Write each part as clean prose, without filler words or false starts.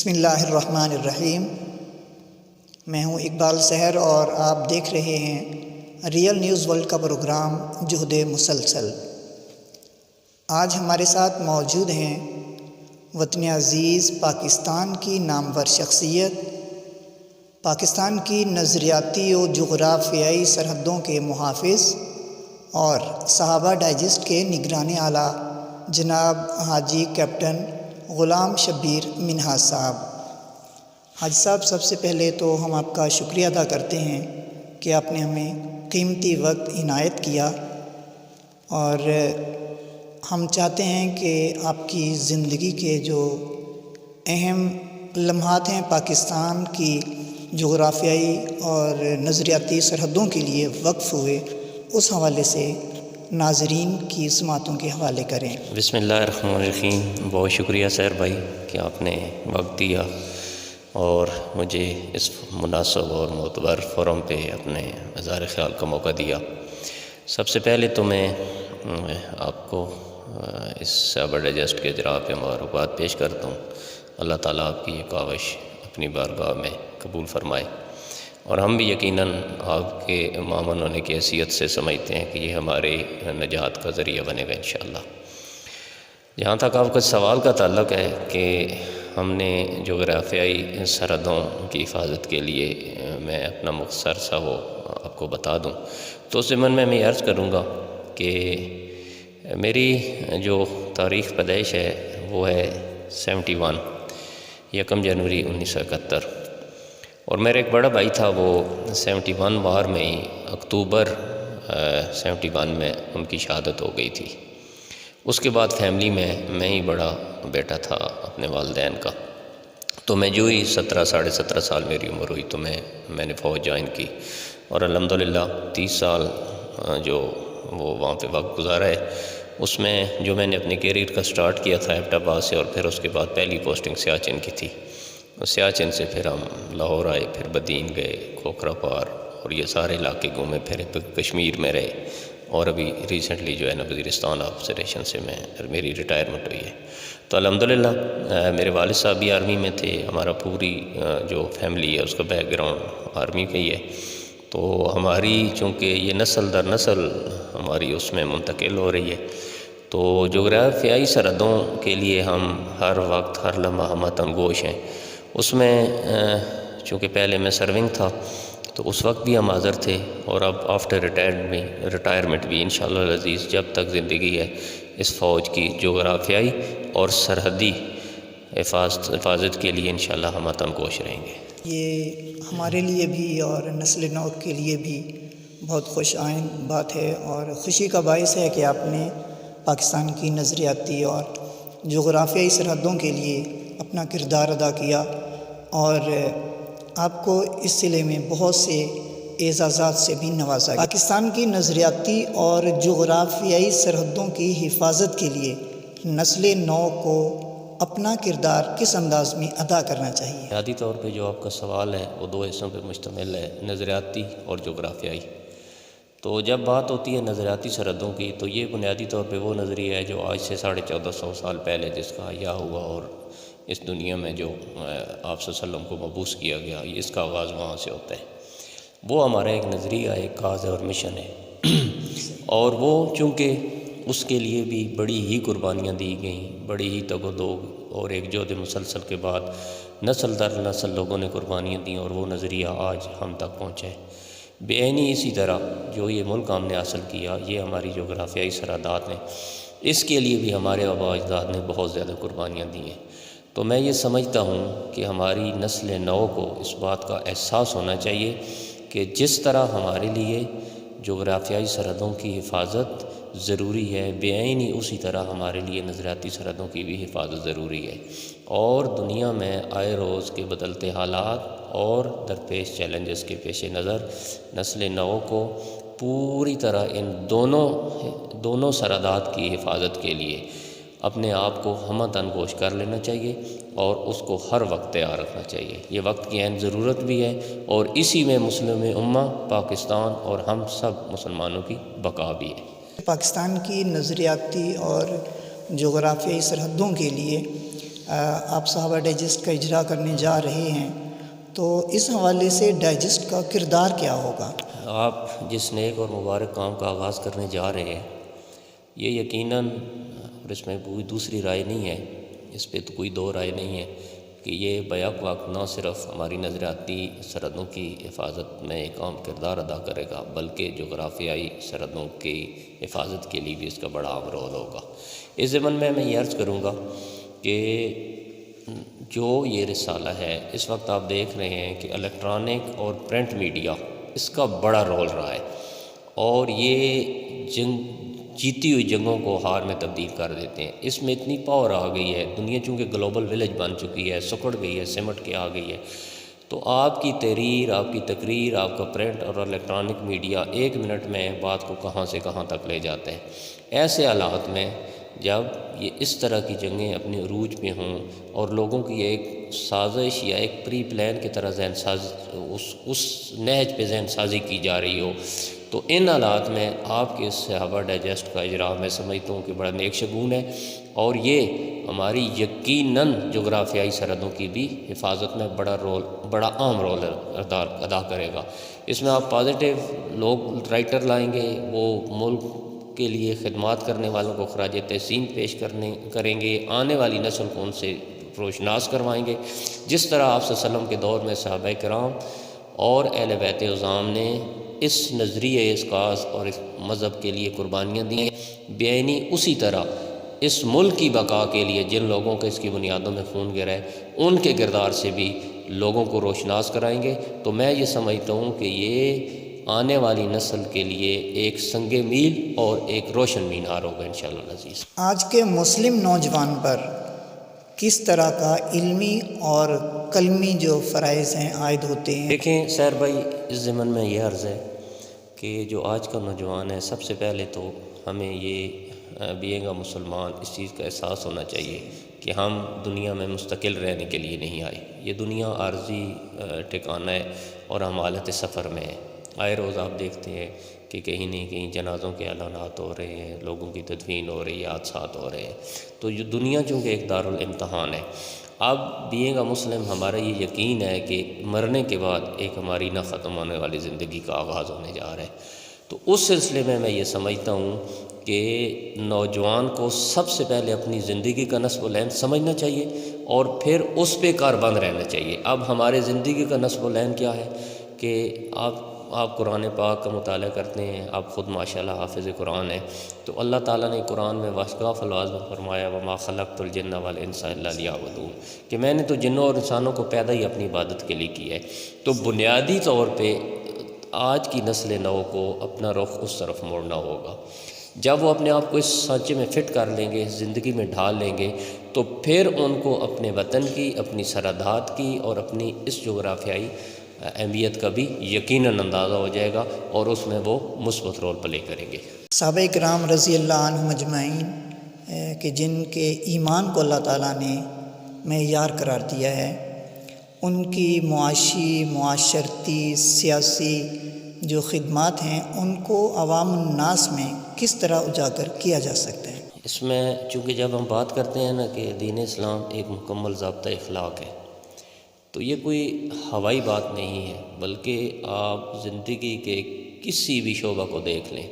بسم اللہ الرحمن الرحیم۔ میں ہوں اقبال سحر اور آپ دیکھ رہے ہیں ریئل نیوز ورلڈ کا پروگرام جہد مسلسل۔ آج ہمارے ساتھ موجود ہیں وطن عزیز پاکستان کی نامور شخصیت، پاکستان کی نظریاتی و جغرافیائی سرحدوں کے محافظ اور صحابہ ڈائجسٹ کے نگران اعلیٰ جناب حاجی کیپٹن غلام شبیر منہاج صاحب۔ حاجی صاحب، سب سے پہلے تو ہم آپ کا شکریہ ادا کرتے ہیں کہ آپ نے ہمیں قیمتی وقت عنایت کیا، اور ہم چاہتے ہیں کہ آپ کی زندگی کے جو اہم لمحات ہیں پاکستان کی جغرافیائی اور نظریاتی سرحدوں کے لیے وقف ہوئے، اس حوالے سے ناظرین کی سماعتوں کے حوالے کریں۔ بسم اللہ الرحمن الرحیم۔ بہت شکریہ سیر بھائی کہ آپ نے وقت دیا اور مجھے اس مناسب اور معتبر فورم پہ اپنے اظہار خیال کا موقع دیا۔ سب سے پہلے تو میں آپ کو اس صحابہ ڈائجسٹ کے اجراء پہ مبارکباد پیش کرتا ہوں۔ اللہ تعالیٰ آپ کی یہ کاوش اپنی بارگاہ میں قبول فرمائے، اور ہم بھی یقیناً آپ کے معاون ہونے کی حیثیت سے سمجھتے ہیں کہ یہ ہمارے نجات کا ذریعہ بنے گا انشاءاللہ۔ جہاں تک آپ کا سوال کا تعلق ہے کہ ہم نے جغرافیائی سرحدوں کی حفاظت کے لیے میں اپنا مختصر سا وہ آپ کو بتا دوں، تو اس ضمن میں عرض کروں گا کہ میری جو تاریخ پیدائش ہے وہ ہے 71 1 جنوری 1971، اور میرا ایک بڑا بھائی تھا، وہ 71 وار میں ہی اکتوبر 71 میں ان کی شہادت ہو گئی تھی۔ اس کے بعد فیملی میں ہی بڑا بیٹا تھا اپنے والدین کا، تو میں جو ہی 17 سال میری عمر ہوئی تو میں نے فوج جوائن کی، اور الحمدللہ 30 سال جو وہ وہاں پہ وقت گزارا ہے، اس میں جو میں نے اپنے کیریئر کا سٹارٹ کیا تھا ایبٹ آباد سے، اور پھر اس کے بعد پہلی پوسٹنگ سیاچن کی تھی۔ سیاچن سے پھر ہم لاہور آئے، پھر بدین گئے، کھوکھرا پار، اور یہ سارے علاقے گھومے پھرے، کشمیر میں رہے، اور ابھی ریسنٹلی جو ہے نا وزیرستان آبزرویشن سے میری ریٹائرمنٹ ہوئی ہے۔ تو الحمدللہ میرے والد صاحب بھی آرمی میں تھے، ہمارا پوری جو فیملی ہے اس کا بیک گراؤنڈ آرمی کا ہی ہے، تو ہماری چونکہ یہ نسل در نسل ہماری اس میں منتقل ہو رہی ہے، تو جغرافیائی سرحدوں کے لیے ہم ہر وقت ہر لمحہ ہم تنگوش ہیں۔ اس میں چونکہ پہلے میں سرونگ تھا تو اس وقت بھی ہم حاضر تھے، اور اب آفٹر ریٹائرمنٹ بھی انشاءاللہ العزیز جب تک زندگی ہے اس فوج کی جغرافیائی اور سرحدی حفاظت کے لیے انشاءاللہ ہم تنگوش رہیں گے۔ یہ ہمارے لیے بھی اور نسل نو کے لیے بھی بہت خوش آئند بات ہے، اور خوشی کا باعث ہے کہ آپ نے پاکستان کی نظریاتی اور جغرافیائی سرحدوں کے لیے اپنا کردار ادا کیا، اور آپ کو اس سلسلے میں بہت سے اعزازات سے بھی نوازا گیا۔ پاکستان کی نظریاتی اور جغرافیائی سرحدوں کی حفاظت کے لیے نسل نو کو اپنا کردار کس انداز میں ادا کرنا چاہیے؟ بنیادی طور پہ جو آپ کا سوال ہے وہ 2 حصوں پہ مشتمل ہے، نظریاتی اور جغرافیائی۔ تو جب بات ہوتی ہے نظریاتی سرحدوں کی، تو یہ بنیادی طور پہ وہ نظریہ ہے جو آج سے 1450 سال پہلے جس کا احیاء ہوا، اور اس دنیا میں جو آپ صلی اللہ علیہ وسلم کو مبعوث کیا گیا، اس کا آغاز وہاں سے ہوتا ہے۔ وہ ہمارا ایک نظریہ، ایک کاز اور مشن ہے، اور وہ چونکہ اس کے لیے بھی بڑی ہی قربانیاں دی گئیں، بڑی ہی تگ و دو اور ایک جہد مسلسل کے بعد نسل در نسل لوگوں نے قربانیاں دیں، اور وہ نظریہ آج ہم تک پہنچا ہے۔ بے عینی اسی طرح جو یہ ملک ہم نے حاصل کیا، یہ ہماری جغرافیائی سرحدات ہیں، اس کے لیے بھی ہمارے آباء و اجداد نے بہت زیادہ قربانیاں دی ہیں۔ تو میں یہ سمجھتا ہوں کہ ہماری نسل نو کو اس بات کا احساس ہونا چاہیے کہ جس طرح ہمارے لیے جغرافیائی سرحدوں کی حفاظت ضروری ہے، بے عینی اسی طرح ہمارے لیے نظریاتی سرحدوں کی بھی حفاظت ضروری ہے، اور دنیا میں آئے روز کے بدلتے حالات اور درپیش چیلنجز کے پیش نظر نسل نو کو پوری طرح ان دونوں سرحدات کی حفاظت کے لیے اپنے آپ کو ہمہ تنگوش کر لینا چاہیے، اور اس کو ہر وقت تیار رکھنا چاہیے۔ یہ وقت کی عین ضرورت بھی ہے، اور اسی میں مسلم امہ پاکستان اور ہم سب مسلمانوں کی بقا بھی ہے۔ پاکستان کی نظریاتی اور جغرافیائی سرحدوں کے لیے آپ صحابہ ڈائجسٹ کا اجرا کرنے جا رہے ہیں، تو اس حوالے سے ڈائجسٹ کا کردار کیا ہوگا؟ آپ جس نیک اور مبارک کام کا آغاز کرنے جا رہے ہیں، یہ یقیناً، اور اس میں کوئی دوسری رائے نہیں ہے، اس پہ تو کوئی دو رائے نہیں ہے کہ یہ بیک وقت نہ صرف ہماری نظریاتی سرحدوں کی حفاظت میں ایک اہم کردار ادا کرے گا، بلکہ جغرافیائی سرحدوں کی حفاظت کے لیے بھی اس کا بڑا اہم رول ہوگا۔ اس ضمن میں یہ عرض کروں گا کہ جو یہ رسالہ ہے، اس وقت آپ دیکھ رہے ہیں کہ الیکٹرانک اور پرنٹ میڈیا اس کا بڑا رول رہا ہے، اور یہ جیتی ہوئی جنگوں کو ہار میں تبدیل کر دیتے ہیں۔ اس میں اتنی پاور آ گئی ہے، دنیا چونکہ گلوبل ولیج بن چکی ہے، سکڑ گئی ہے، سمٹ کے آ گئی ہے، تو آپ کی تحریر، آپ کی تقریر، آپ کا پرنٹ اور الیکٹرانک میڈیا 1 منٹ میں بات کو کہاں سے کہاں تک لے جاتے ہیں۔ ایسے حالات میں جب یہ اس طرح کی جنگیں اپنے عروج پہ ہوں اور لوگوں کی ایک سازش یا ایک پری پلان کی طرح ذہن سازی اس نہج پہ ذہن سازی کی جا رہی ہو، تو ان حالات میں آپ کے صحابہ ڈائجسٹ کا اجرا میں سمجھتا ہوں کہ بڑا نیک شگون ہے، اور یہ ہماری یقیناً جغرافیائی سرحدوں کی بھی حفاظت میں بڑا اہم رول ادا کرے گا۔ اس میں آپ پازیٹیو لوگ رائٹر لائیں گے، وہ ملک کے لیے خدمات کرنے والوں کو خراج تحسین پیش کریں گے، آنے والی نسل کو ان سے روشناس کروائیں گے، جس طرح آپ صلی اللہ علیہ وسلم کے دور میں صحابہ کرام اور اہل بیت عظام نے اس نظریے اسقاط اور اس مذہب کے لیے قربانیاں دی ہیں، بےعینی اسی طرح اس ملک کی بقا کے لیے جن لوگوں کے اس کی بنیادوں میں خون گرا ہے، ان کے کردار سے بھی لوگوں کو روشناس کرائیں گے۔ تو میں یہ سمجھتا ہوں کہ یہ آنے والی نسل کے لیے ایک سنگ میل اور ایک روشن مینار ہوگا انشاءاللہ العزیز۔ آج کے مسلم نوجوان پر کس طرح کا علمی اور قلمی جو فرائض ہیں عائد ہوتے ہیں؟ دیکھیں سیر بھائی، اس ضمن میں یہ عرض ہے کہ جو آج کا نوجوان ہے، سب سے پہلے تو ہمیں یہ بینگ اے مسلمان اس چیز کا احساس ہونا چاہیے کہ ہم دنیا میں مستقل رہنے کے لیے نہیں آئے۔ یہ دنیا عارضی ٹھکانہ ہے اور ہم حالت سفر میں ہیں۔ آئے روز آپ دیکھتے ہیں کہ کہیں نہیں کہیں جنازوں کے اعلانات ہو رہے ہیں، لوگوں کی تدفین ہو رہی ہے، حادثات ہو رہے ہیں۔ تو یہ دنیا چونکہ ایک دارالامتحان ہے، اب بینگ اے مسلم ہمارا یہ یقین ہے کہ مرنے کے بعد ایک ہماری نہ ختم ہونے والی زندگی کا آغاز ہونے جا رہا ہے۔ تو اس سلسلے میں یہ سمجھتا ہوں کہ نوجوان کو سب سے پہلے اپنی زندگی کا نصب العین سمجھنا چاہیے اور پھر اس پہ کاربند رہنا چاہیے۔ اب ہمارے زندگی کا نصب العین کیا ہے کہ آپ قرآن پاک کا مطالعہ کرتے ہیں، آپ خود ماشاءاللہ حافظ قرآن ہیں، تو اللہ تعالیٰ نے قرآن میں واشقاف الواز میں فرمایا وما خلقت الجن والانس الا لیعبدون، کہ میں نے تو جنوں اور انسانوں کو پیدا ہی اپنی عبادت کے لیے کیا ہے۔ تو بنیادی طور پہ آج کی نسل نو کو اپنا رخ اس طرف موڑنا ہوگا۔ جب وہ اپنے آپ کو اس سانچے میں فٹ کر لیں گے، زندگی میں ڈھال لیں گے، تو پھر ان کو اپنے وطن کی، اپنی سرحدات کی اور اپنی اس جغرافیائی اہمیت کا بھی یقیناً اندازہ ہو جائے گا، اور اس میں وہ مثبت رول پلے کریں گے۔ صحابہ کرام رضی اللہ عنہم اجمعین کہ جن کے ایمان کو اللہ تعالیٰ نے معیار قرار دیا ہے، ان کی معاشی، معاشرتی، سیاسی جو خدمات ہیں، ان کو عوام الناس میں کس طرح اجاگر کیا جا سکتا ہے؟ اس میں چونکہ جب ہم بات کرتے ہیں نا کہ دین اسلام ایک مکمل ضابطہ اخلاق ہے، تو یہ کوئی ہوائی بات نہیں ہے، بلکہ آپ زندگی کے کسی بھی شعبہ کو دیکھ لیں،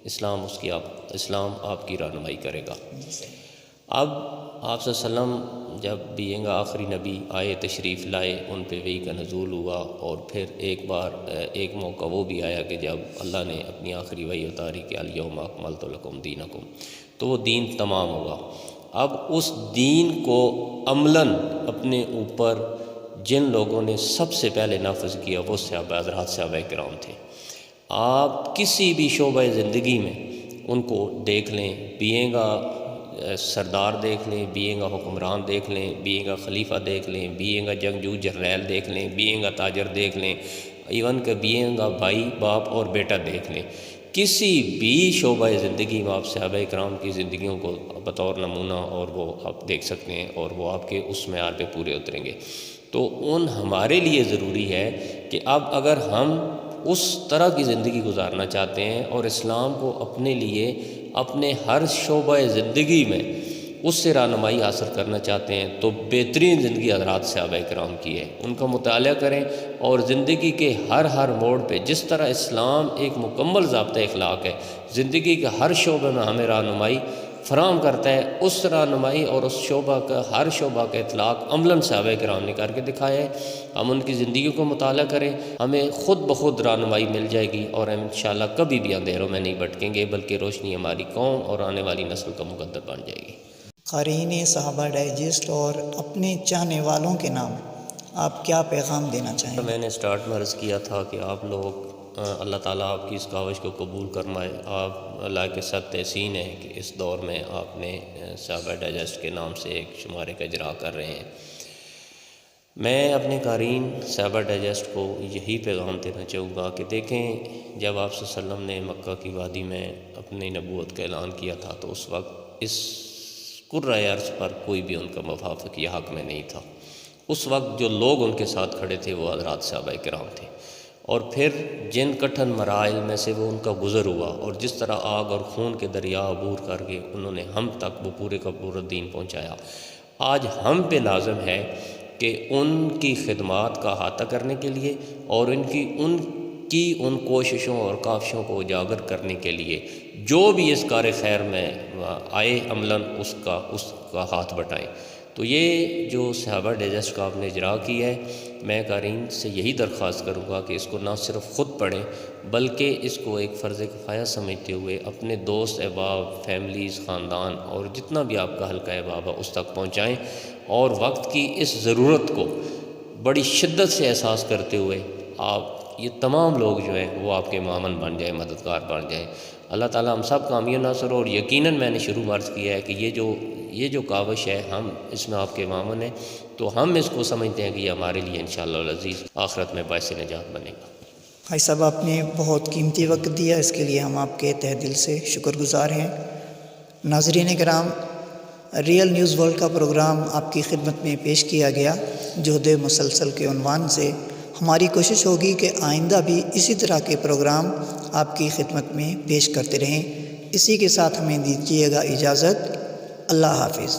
اسلام آپ کی رہنمائی کرے گا۔ اب آپ صلی اللہ علیہ وسلم جب بینگ آخری نبی آئے، تشریف لائے، ان پہ وحی کا نزول ہوا، اور پھر ایک موقع وہ بھی آیا کہ جب اللہ نے اپنی آخری وحی اتاری کہ الیوم اکملت لکم دینکم، تو وہ دین تمام ہوا۔ اب اس دین کو عملاً اپنے اوپر جن لوگوں نے سب سے پہلے نافذ کیا وہ صحابہ حضرات صحابہ کرام تھے۔ آپ کسی بھی شعبہ زندگی میں ان کو دیکھ لیں، بینگ سردار دیکھ لیں، بینگ حکمران دیکھ لیں، بینگ خلیفہ دیکھ لیں، بینگ جنگجو جرنیل دیکھ لیں، بینگ تاجر دیکھ لیں، ایون کہ بینگ بھائی باپ اور بیٹا دیکھ لیں، کسی بھی شعبہ زندگی میں آپ صحابہ کرام کی زندگیوں کو بطور نمونہ اور وہ آپ دیکھ سکتے ہیں، اور وہ آپ کے اس معیار پہ پورے اتریں گے۔ تو ہمارے لیے ضروری ہے کہ اب اگر ہم اس طرح کی زندگی گزارنا چاہتے ہیں اور اسلام کو اپنے لیے اپنے ہر شعبہ زندگی میں اس سے رہنمائی حاصل کرنا چاہتے ہیں تو بہترین زندگی حضرات صحابہ کرام کی ہے، ان کا مطالعہ کریں اور زندگی کے ہر موڑ پہ جس طرح اسلام ایک مکمل ضابطہ اخلاق ہے، زندگی کے ہر شعبے میں ہمیں رہنمائی فراہم کرتا ہے، اس رہنمائی اور اس شعبہ کا ہر شعبہ کا اطلاق عملاً صحابہ کرام نے کر کے دکھایا ہے۔ ہم ان کی زندگی کو مطالعہ کریں، ہمیں خود بخود رہنمائی مل جائے گی اور ہم انشاءاللہ کبھی بھی اندھیروں میں نہیں بھٹکیں گے، بلکہ روشنی ہماری قوم اور آنے والی نسل کا مقدر بن جائے گی۔ قارئین صحابہ ڈائجسٹ اور اپنے چاہنے والوں کے نام آپ کیا پیغام دینا چاہیں گے؟ میں نے سٹارٹ میں عرض کیا تھا کہ آپ لوگ اللہ تعالیٰ آپ کی اس کاوش کو قبول فرمائے۔ آپ اللہ کے ساتھ تحسین ہے کہ اس دور میں آپ نے صحابہ ڈائجسٹ کے نام سے ایک شمارے کا اجرا کر رہے ہیں۔ میں اپنے قارئین صحابہ ڈائجسٹ کو یہی پیغام دینا چاہوں گا کہ دیکھیں، جب آپ صلی اللہ علیہ وسلم نے مکہ کی وادی میں اپنی نبوت کا اعلان کیا تھا تو اس وقت اس کرۂ ارض پر کوئی بھی ان کا موافق یا حق میں نہیں تھا۔ اس وقت جو لوگ ان کے ساتھ کھڑے تھے وہ حضرات صحابہ کرام تھے، اور پھر جن کٹھن مراحل میں سے وہ ان کا گزر ہوا اور جس طرح آگ اور خون کے دریا عبور کر کے انہوں نے ہم تک وہ پورے کا پورا دین پہنچایا، آج ہم پہ لازم ہے کہ ان کی خدمات کا احاطہ کرنے کے لیے اور ان کی کوششوں اور کاوشوں کو اجاگر کرنے کے لیے جو بھی اس کار خیر میں آئے عملاً اس کا ہاتھ بٹائیں۔ تو یہ جو صحابہ ڈائجسٹ کا آپ نے اجرا کی ہے، میں قارئین سے یہی درخواست کروں گا کہ اس کو نہ صرف خود پڑھیں بلکہ اس کو ایک فرض کفایہ سمجھتے ہوئے اپنے دوست احباب، فیملیز، خاندان اور جتنا بھی آپ کا حلقہ احباب ہے اس تک پہنچائیں، اور وقت کی اس ضرورت کو بڑی شدت سے احساس کرتے ہوئے آپ یہ تمام لوگ جو ہیں وہ آپ کے معاون بن جائیں، مددگار بن جائیں۔ اللہ تعالیٰ ہم سب کامیاب ناصر ہو، اور یقیناً میں نے شروع میں عرض کیا ہے کہ یہ جو کاوش ہے ہم اس میں آپ کے معاون ہیں، تو ہم اس کو سمجھتے ہیں کہ یہ ہمارے لیے انشاءاللہ العزیز آخرت میں باعث نجات بنے گا۔ بھائی صاحب، آپ نے بہت قیمتی وقت دیا، اس کے لیے ہم آپ کے تہ دل سے شکر گزار ہیں۔ ناظرین کرام، ریئل نیوز ورلڈ کا پروگرام آپ کی خدمت میں پیش کیا گیا جہد مسلسل کے عنوان سے۔ ہماری کوشش ہوگی کہ آئندہ بھی اسی طرح کے پروگرام آپ کی خدمت میں پیش کرتے رہیں۔ اسی کے ساتھ ہمیں دیجیے گا اجازت۔ اللہ حافظ۔